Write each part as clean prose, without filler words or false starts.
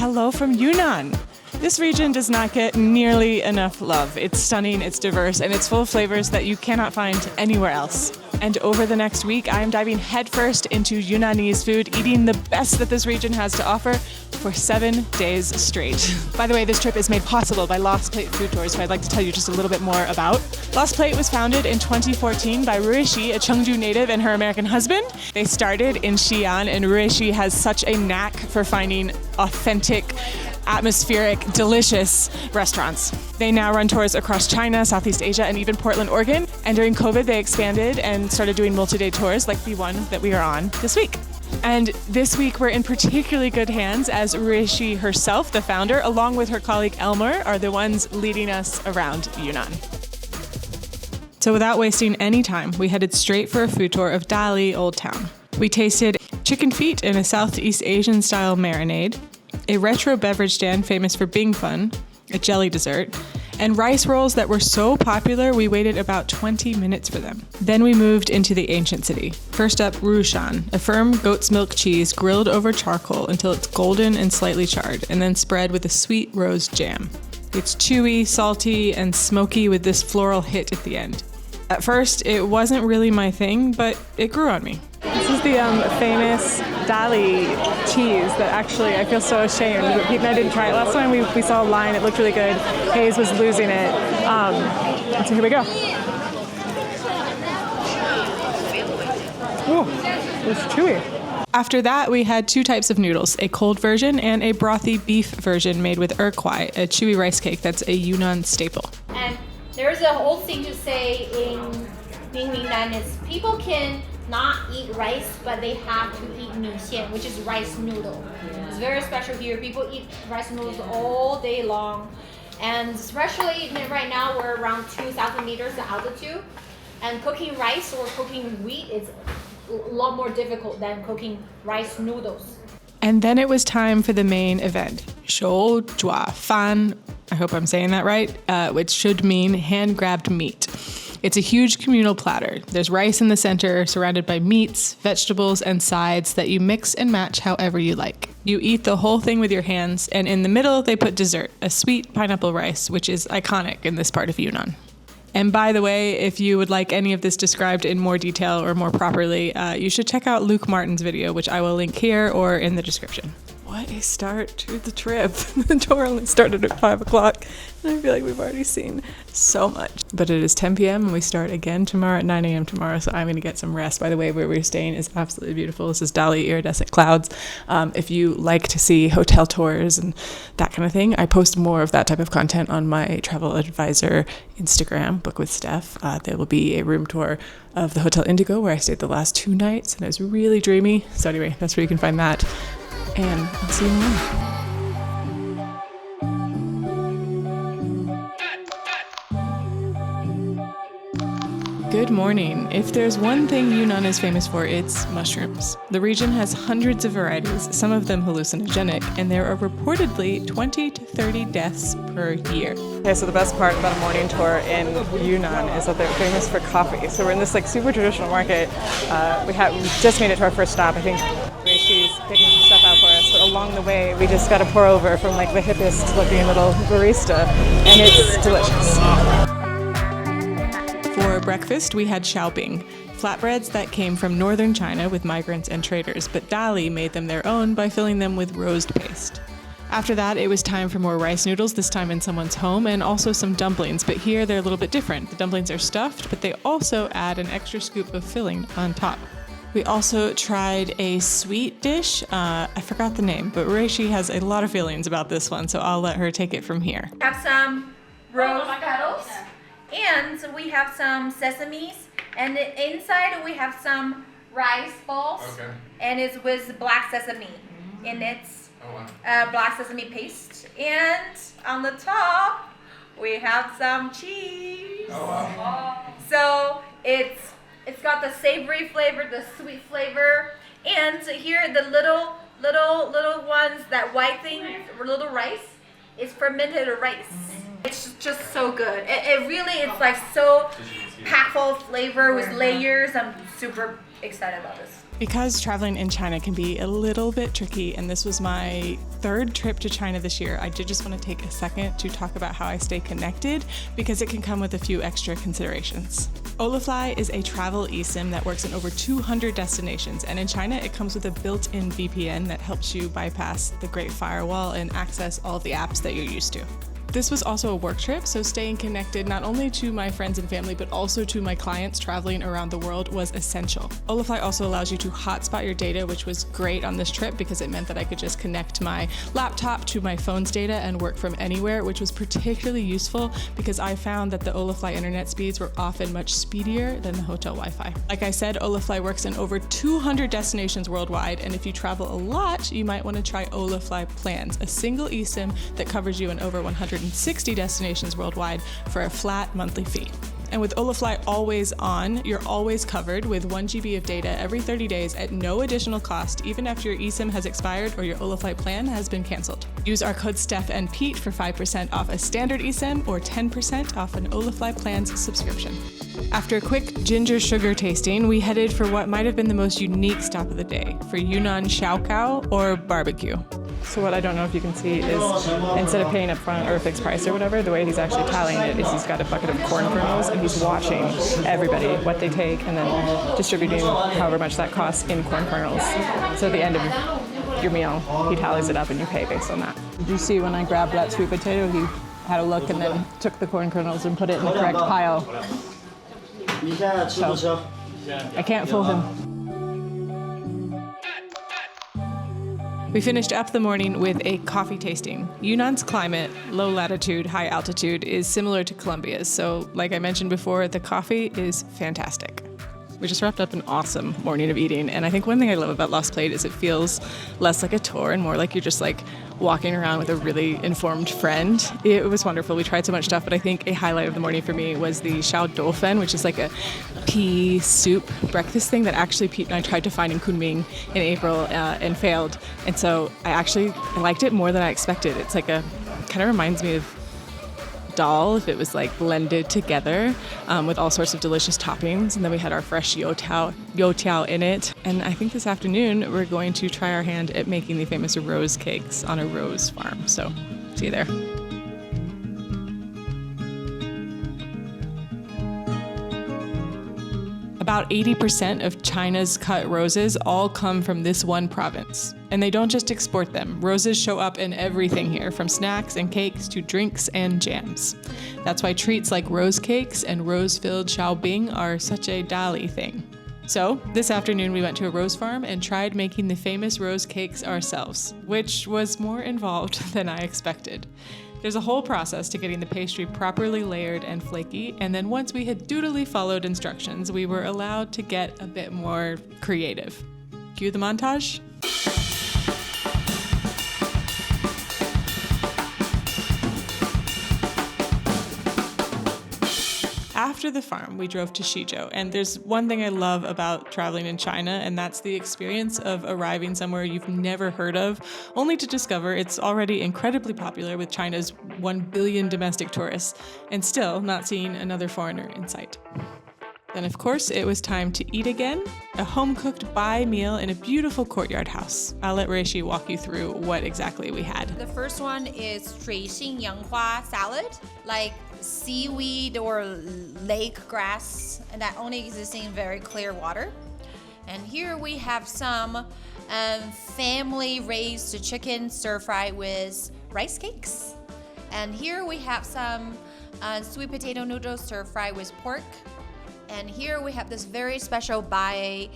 Hello from Yunnan. This region does not get nearly enough love. It's stunning, it's diverse, and it's full of flavors that you cannot find anywhere else. And over the next week, I am diving headfirst into Yunnanese food, eating the best that this region has to offer for 7 days straight. By the way, this trip is made possible by Lost Plate Food Tours, who I'd like to tell you just a little bit more about. Lost Plate was founded in 2014 by Ruishi, a Cheongju native, and her American husband. They started in Xi'an, and Ruishi has such a knack for finding authentic, atmospheric, delicious restaurants. They now run tours across China, Southeast Asia, and even Portland, Oregon. And during COVID, they expanded and started doing multi-day tours like the one that we are on this week. And this week, we're in particularly good hands as Ruishi herself, the founder, along with her colleague Elmer, are the ones leading us around Yunnan. So without wasting any time, we headed straight for a food tour of Dali Old Town. We tasted chicken feet in a Southeast Asian style marinade, a retro beverage stand famous for Bing Fun, a jelly dessert, and rice rolls that were so popular we waited about 20 minutes for them. Then we moved into the ancient city. First up, Rushan, a firm goat's milk cheese grilled over charcoal until it's golden and slightly charred, and then spread with a sweet rose jam. It's chewy, salty, and smoky with this floral hit at the end. At first, it wasn't really my thing, but it grew on me. This is the famous Dali cheese that actually I feel so ashamed that Pete and I didn't try it. Last time we saw a line, it looked really good. Hayes was losing it. And so here we go. Ooh, it's chewy. After that, we had two types of noodles, a cold version and a brothy beef version made with erkwai, a chewy rice cake that's a Yunnan staple. And there's an old thing to say in Yunnan is people can not eat rice, but they have to eat mi xian, which is rice noodle. It's very special here. People eat rice noodles all day long. And especially right now, we're around 2,000 meters altitude. And cooking rice or cooking wheat is a lot more difficult than cooking rice noodles. And then it was time for the main event, Shou Jua Fan, I hope I'm saying that right, which should mean hand-grabbed meat. It's a huge communal platter. There's rice in the center, surrounded by meats, vegetables, and sides that you mix and match however you like. You eat the whole thing with your hands, and in the middle they put dessert, a sweet pineapple rice, which is iconic in this part of Yunnan. And by the way, if you would like any of this described in more detail or more properly, you should check out Luke Martin's video, which I will link here or in the description. What a start to the trip. The tour only started at 5 o'clock, and I feel like we've already seen so much. But it is 10 p.m. and we start again tomorrow at 9 a.m. tomorrow, so I'm going to get some rest. By the way, where we're staying is absolutely beautiful. This is Dali Iridescent Clouds. If you like to see hotel tours and that kind of thing, I post more of that type of content on my travel advisor Instagram, Book with Steph. There will be a room tour of the Hotel Indigo where I stayed the last 2 nights, and it was really dreamy. So anyway, that's where you can find that. And I'll see you tomorrow. Good morning. If there's one thing Yunnan is famous for, it's mushrooms. The region has hundreds of varieties, some of them hallucinogenic, and there are reportedly 20 to 30 deaths per year. Okay, so the best part about a morning tour in Yunnan is that they're famous for coffee. So we're in this super traditional market. We just made it to our first stop. I think she's picking some stuff out for us, but along the way we just got a pour over from the hippest looking little barista, and it's delicious. For breakfast, we had xiaoping, flatbreads that came from northern China with migrants and traders, but Dali made them their own by filling them with rosed paste. After that, it was time for more rice noodles, this time in someone's home, and also some dumplings, but here they're a little bit different. The dumplings are stuffed, but they also add an extra scoop of filling on top. We also tried a sweet dish. I forgot the name, but Reishi has a lot of feelings about this one, so I'll let her take it from here. Have some rose petals. And we have some sesames, and inside we have some rice balls, and it's with black sesame, and it's black sesame paste. And on the top, we have some cheese. Oh, wow. So it's got the savory flavor, the sweet flavor, and here the little ones, that white thing, little rice, is fermented rice. It's just so good. It really is so packed full of flavor with layers. I'm super excited about this. Because traveling in China can be a little bit tricky, and this was my third trip to China this year, I did just want to take a second to talk about how I stay connected, because it can come with a few extra considerations. Olafly is a travel eSIM that works in over 200 destinations, and in China it comes with a built-in VPN that helps you bypass the Great Firewall and access all of the apps that you're used to. This was also a work trip, so staying connected not only to my friends and family, but also to my clients traveling around the world was essential. Olafly also allows you to hotspot your data, which was great on this trip because it meant that I could just connect my laptop to my phone's data and work from anywhere, which was particularly useful because I found that the Olafly internet speeds were often much speedier than the hotel Wi-Fi. Like I said, Olafly works in over 200 destinations worldwide, and if you travel a lot, you might want to try Olafly Plans, a single eSIM that covers you in over 160 destinations worldwide for a flat monthly fee. And with Olafly Always On, you're always covered with 1 GB of data every 30 days at no additional cost, even after your eSIM has expired or your Olafly plan has been canceled. Use our code Steph and Pete for 5% off a standard eSIM or 10% off an Olafly Plans subscription. After a quick ginger sugar tasting, we headed for what might have been the most unique stop of the day, for Yunnan Xiaokao, or barbecue. So what I don't know if you can see is, instead of paying up front or a fixed price or whatever, the way he's actually tallying it is he's got a bucket of corn kernels and he's watching everybody, what they take, and then distributing however much that costs in corn kernels. So at the end of your meal, he tallies it up and you pay based on that. Did you see when I grabbed that sweet potato, he had a look and then took the corn kernels and put it in the correct pile. So I can't fool him. We finished up the morning with a coffee tasting. Yunnan's climate, low latitude, high altitude, is similar to Colombia's, so like I mentioned before, the coffee is fantastic. We just wrapped up an awesome morning of eating, and I think one thing I love about Lost Plate is it feels less like a tour and more like you're just like walking around with a really informed friend. It was wonderful. We tried so much stuff, but I think a highlight of the morning for me was the Shijou, which is like a pea soup breakfast thing that actually Pete and I tried to find in Kunming in April and failed. And so I liked it more than I expected. It's like kind of reminds me of dal if it was like blended together with all sorts of delicious toppings, and then we had our fresh youtiao in it. And I think this afternoon we're going to try our hand at making the famous rose cakes on a rose farm. So see you there. About 80% of China's cut roses all come from this one province. And they don't just export them. Roses show up in everything here, from snacks and cakes to drinks and jams. That's why treats like rose cakes and rose-filled xiaobing are such a Dali thing. So this afternoon we went to a rose farm and tried making the famous rose cakes ourselves, which was more involved than I expected. There's a whole process to getting the pastry properly layered and flaky, and then once we had dutifully followed instructions, we were allowed to get a bit more creative. Cue the montage. After the farm, we drove to Shijou, and there's one thing I love about traveling in China, and that's the experience of arriving somewhere you've never heard of, only to discover it's already incredibly popular with China's 1 billion domestic tourists, and still not seeing another foreigner in sight. Then, of course, it was time to eat again, a home-cooked Bai meal in a beautiful courtyard house. I'll let Reishi walk you through what exactly we had. The first one is 水性杨花 salad, like seaweed or lake grass, and that only exists in very clear water. And here we have some family-raised chicken stir-fry with rice cakes. And here we have some sweet potato noodles stir-fry with pork. And here we have this very special Bai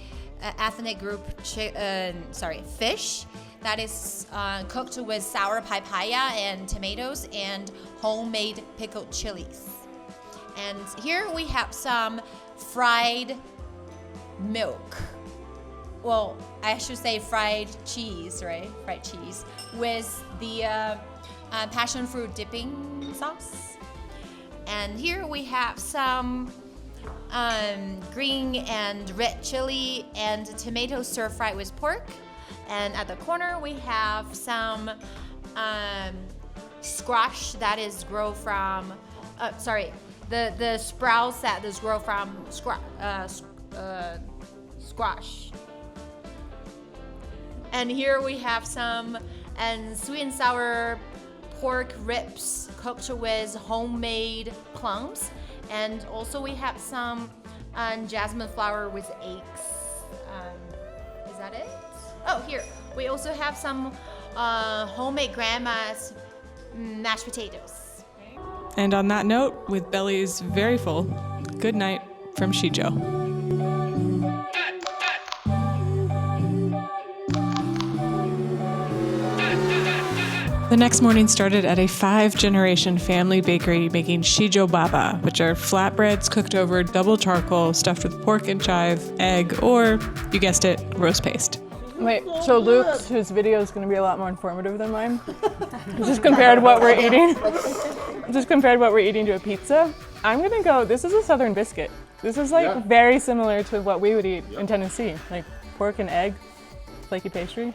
ethnic group fish that is cooked with sour papaya and tomatoes and homemade pickled chilies. And here we have some fried milk. Well, I should say fried cheese, right? Fried cheese with the passion fruit dipping sauce. And here we have some green and red chili and tomato stir-fried with pork. And at the corner we have some squash that is grow from the sprouts that is grow from squash. And here we have some sweet and sour pork ribs cooked with homemade plums. And also we have some jasmine flower with eggs. Is that it? Oh, here. We also have some homemade grandma's mashed potatoes. And on that note, with bellies very full, good night from Shijou. The next morning started at a 5-generation family bakery making Shijou baba, which are flatbreads cooked over double charcoal, stuffed with pork and chive, egg, or, you guessed it, roast paste. Wait, so Luke's, whose video is going to be a lot more informative than mine, just compared what we're eating. Just compared what we're eating to a pizza. I'm going to go, this is a southern biscuit. This is like very similar to what we would eat in Tennessee, like pork and egg, flaky pastry.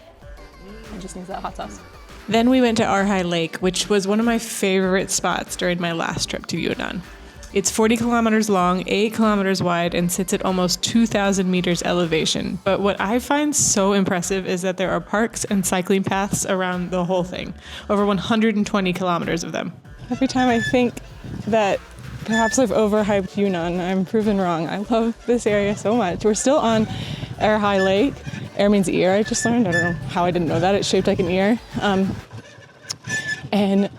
It just needs that hot sauce. Then we went to Arhai Lake, which was one of my favorite spots during my last trip to Yunnan. It's 40 kilometers long, 8 kilometers wide, and sits at almost 2,000 meters elevation. But what I find so impressive is that there are parks and cycling paths around the whole thing, over 120 kilometers of them. Every time I think that perhaps I've overhyped Yunnan, I'm proven wrong. I love this area so much. We're still on Arhai Lake. Air means ear, I just learned. I don't know how I didn't know that. It's shaped like an ear. And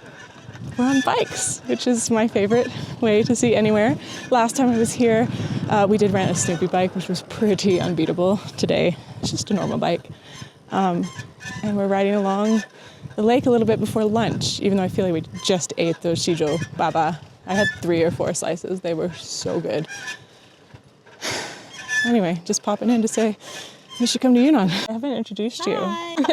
we're on bikes, which is my favorite way to see anywhere. Last time I was here, we did rent a Snoopy bike, which was pretty unbeatable. Today, it's just a normal bike. And we're riding along the lake a little bit before lunch, even though I feel like we just ate those Shijou baba. I had 3 or 4 slices. They were so good. Anyway, just popping in to say, you should come to Yunnan. I haven't introduced you.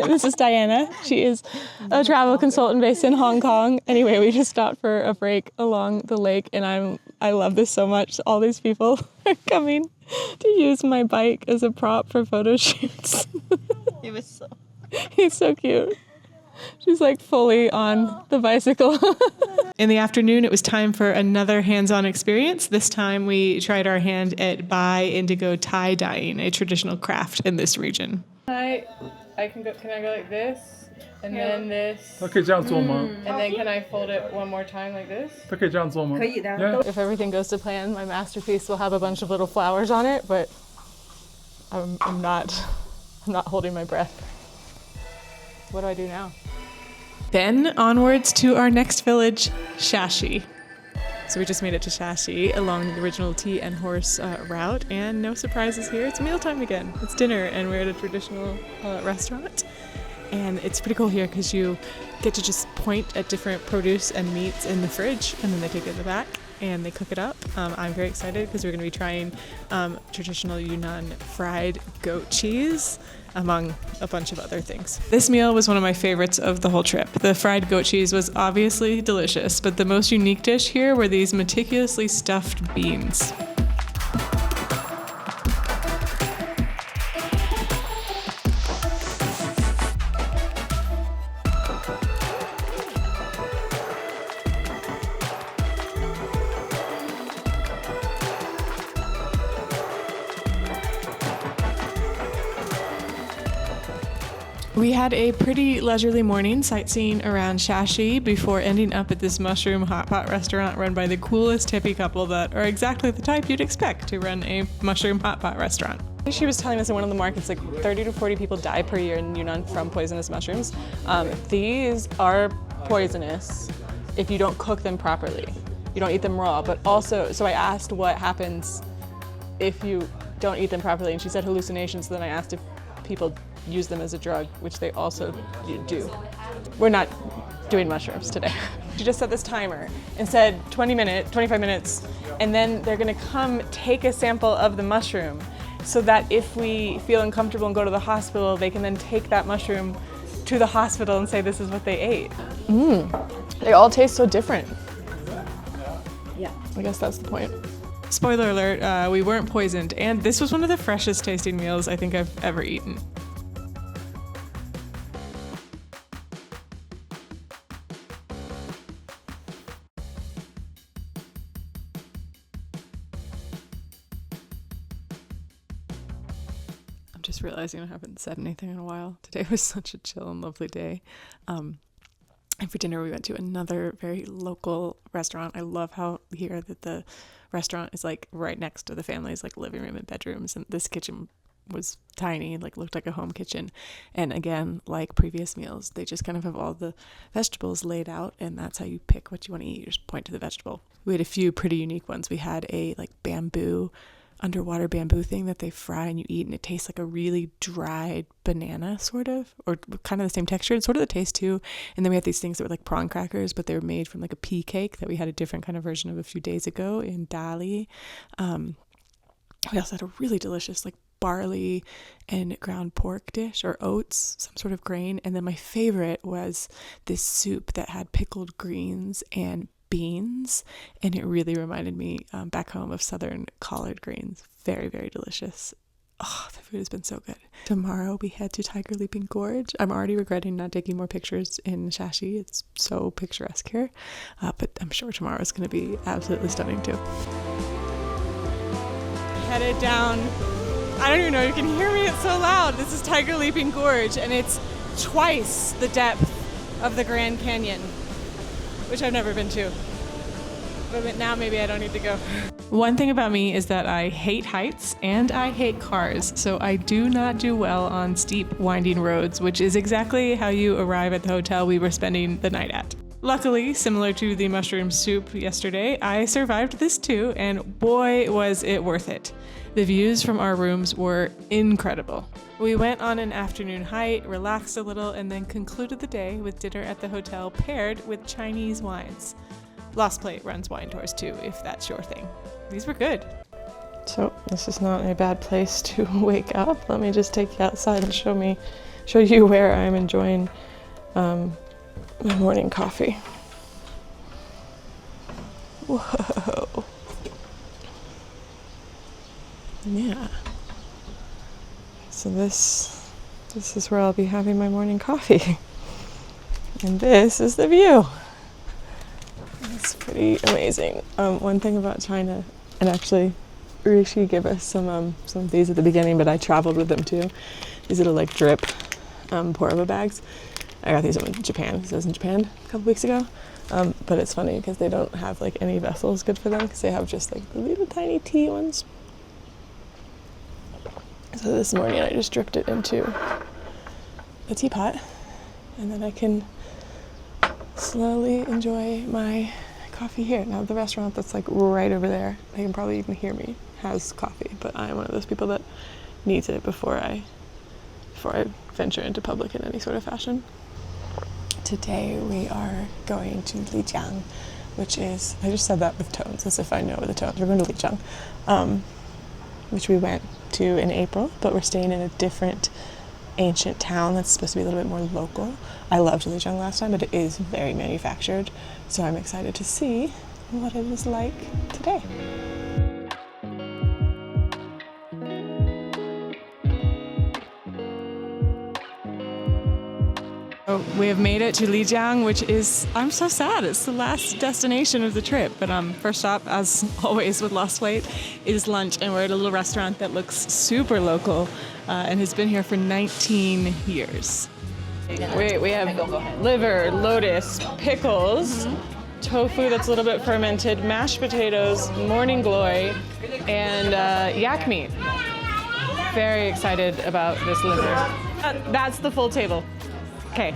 This is Diana. She is a travel consultant based in Hong Kong. Anyway, we just stopped for a break along the lake, and I love this so much. All these people are coming to use my bike as a prop for photo shoots. He's so cute. She's like fully on the bicycle. In the afternoon, it was time for another hands-on experience. This time we tried our hand at Bai indigo tie dyeing, a traditional craft in this region. Can I go like this, and then this, 它可以这样做吗？ and then can I fold it one more time like this? 它可以这样做吗？ Yeah. If everything goes to plan, my masterpiece will have a bunch of little flowers on it, but I'm not holding my breath. What do I do now? Then onwards to our next village, Shashi. So we just made it to Shashi along the original tea and horse route, and no surprises here. It's mealtime again. It's dinner, and we're at a traditional restaurant. And it's pretty cool here because you get to just point at different produce and meats in the fridge, and then they take it in the back and they cook it up. I'm very excited because we're going to be trying traditional Yunnan fried goat cheese, among a bunch of other things. This meal was one of my favorites of the whole trip. The fried goat cheese was obviously delicious, but the most unique dish here were these meticulously stuffed beans. We had a pretty leisurely morning sightseeing around Shashi before ending up at this mushroom hot pot restaurant run by the coolest hippie couple that are exactly the type you'd expect to run a mushroom hot pot restaurant. She was telling us in one of the markets like 30 to 40 people die per year in Yunnan from poisonous mushrooms. These are poisonous if you don't cook them properly. You don't eat them raw, but also, so I asked what happens if you don't eat them properly, and she said hallucinations. So then I asked if people use them as a drug, which they also do. We're not doing mushrooms today. She just set this timer and said 25 minutes, and then they're gonna come take a sample of the mushroom so that if we feel uncomfortable and go to the hospital, they can then take that mushroom to the hospital and say this is what they ate. They all taste so different. Yeah. I guess that's the point. Spoiler alert, we weren't poisoned, and this was one of the freshest tasting meals I think I've ever eaten. just realizing I haven't said anything in a while. Today was such a chill and lovely day. And for dinner, we went to another very local restaurant. I love how here that the restaurant is like right next to the family's like living room and bedrooms. And this kitchen was tiny, like looked like a home kitchen. And again, like previous meals, they just kind of have all the vegetables laid out, and that's how you pick what you want to eat. You just point to the vegetable. We had a few pretty unique ones. We had a like underwater bamboo thing that they fry and you eat, and it tastes like a really dried banana sort of, or kind of the same texture and sort of the taste too. And then we had these things that were like prawn crackers, but they were made from like a pea cake that we had a different kind of version of a few days ago in Dali. We also had a really delicious like barley and ground pork dish, or oats, some sort of grain. And then my favorite was this soup that had pickled greens and beans, and it really reminded me back home of southern collard greens. Very, very delicious. Oh, the food has been so good. Tomorrow we head to Leaping Gorge. I'm already regretting not taking more pictures in Shashi. It's so picturesque here, but I'm sure tomorrow is going to be absolutely stunning too. Headed down, I don't even know, you can hear me, it's so loud. This is Leaping Gorge, and it's twice the depth of the Grand Canyon, which I've never been to. But now maybe I don't need to go. One thing about me is that I hate heights and I hate cars, so I do not do well on steep, winding roads, which is exactly how you arrive at the hotel we were spending the night at. Luckily, similar to the mushroom soup yesterday, I survived this too, and boy was it worth it. The views from our rooms were incredible. We went on an afternoon hike, relaxed a little, and then concluded the day with dinner at the hotel paired with Chinese wines. Lost Plate runs wine tours too, if that's your thing. These were good. So this is not a bad place to wake up. Let me just take you outside and show you where I'm enjoying my morning coffee. Whoa. Yeah. So this is where I'll be having my morning coffee. And this is the view. It's pretty amazing. One thing about China, and actually Rishi gave us some of these at the beginning, but I traveled with them too. These little like drip pour-over bags. I got these in Japan, because I was in Japan a couple weeks ago. But it's funny because they don't have like any vessels good for them, because they have just like the little tiny tea ones. So this morning I just dripped it into a teapot, and then I can slowly enjoy my coffee here. Now the restaurant that's like right over there, they can probably even hear me, has coffee, but I'm one of those people that needs it before I venture into public in any sort of fashion. Today we are going to Lijiang, which is, I just said that with tones as if I know the tones. We're going to Lijiang, which we went to in April, but we're staying in a different ancient town that's supposed to be a little bit more local. I loved Lijiang last time, but it is very manufactured, so I'm excited to see what it is like today. We have made it to Lijiang, which is, I'm so sad, it's the last destination of the trip. But first stop, as always with Lost Weight, is lunch, and we're at a little restaurant that looks super local and has been here for 19 years. Wait, we have liver, lotus, pickles, tofu that's a little bit fermented, mashed potatoes, morning glory, and yak meat. Very excited about this liver. That's the full table. Okay,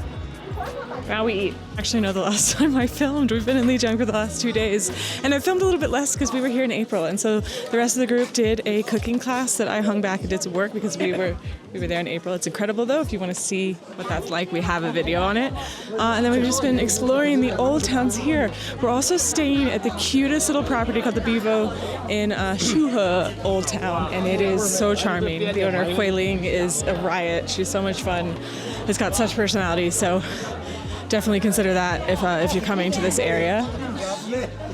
now we eat. Actually, no, the last time I filmed, we've been in Lijiang for the last 2 days, and I filmed a little bit less because we were here in April, and so the rest of the group did a cooking class that I hung back and did some work because we were there in April. It's incredible though. If you want to see what that's like, we have a video on it. And then we've just been exploring the old towns here. We're also staying at the cutest little property called the Bevo in Shijou Old Town, and it is so charming. The owner, Hui Ling, is a riot. She's so much fun. It's got such personality, so definitely consider that if you're coming to this area.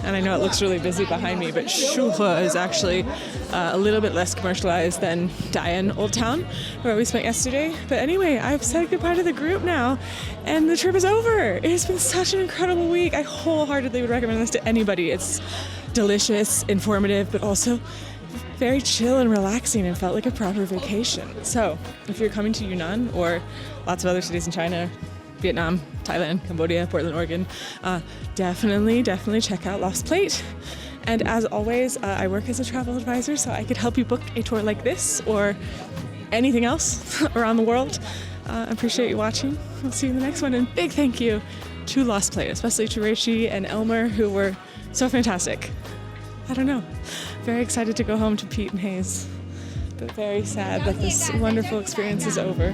And I know it looks really busy behind me, but Shijou is actually a little bit less commercialized than Dayan Old Town, where we spent yesterday. But anyway, I've said goodbye to the group now, and the trip is over. It has been such an incredible week. I wholeheartedly would recommend this to anybody. It's delicious, informative, but also very chill and relaxing and felt like a proper vacation. So if you're coming to Yunnan or lots of other cities in China, Vietnam, Thailand, Cambodia, Portland, Oregon, definitely check out Lost Plate. And as always, I work as a travel advisor, so I could help you book a tour like this or anything else around the world. I appreciate you watching. We'll see you in the next one. And big thank you to Lost Plate, especially to Reishi and Elmer, who were so fantastic. I don't know. Very excited to go home to Pete and Hayes, but very sad that this wonderful experience is over.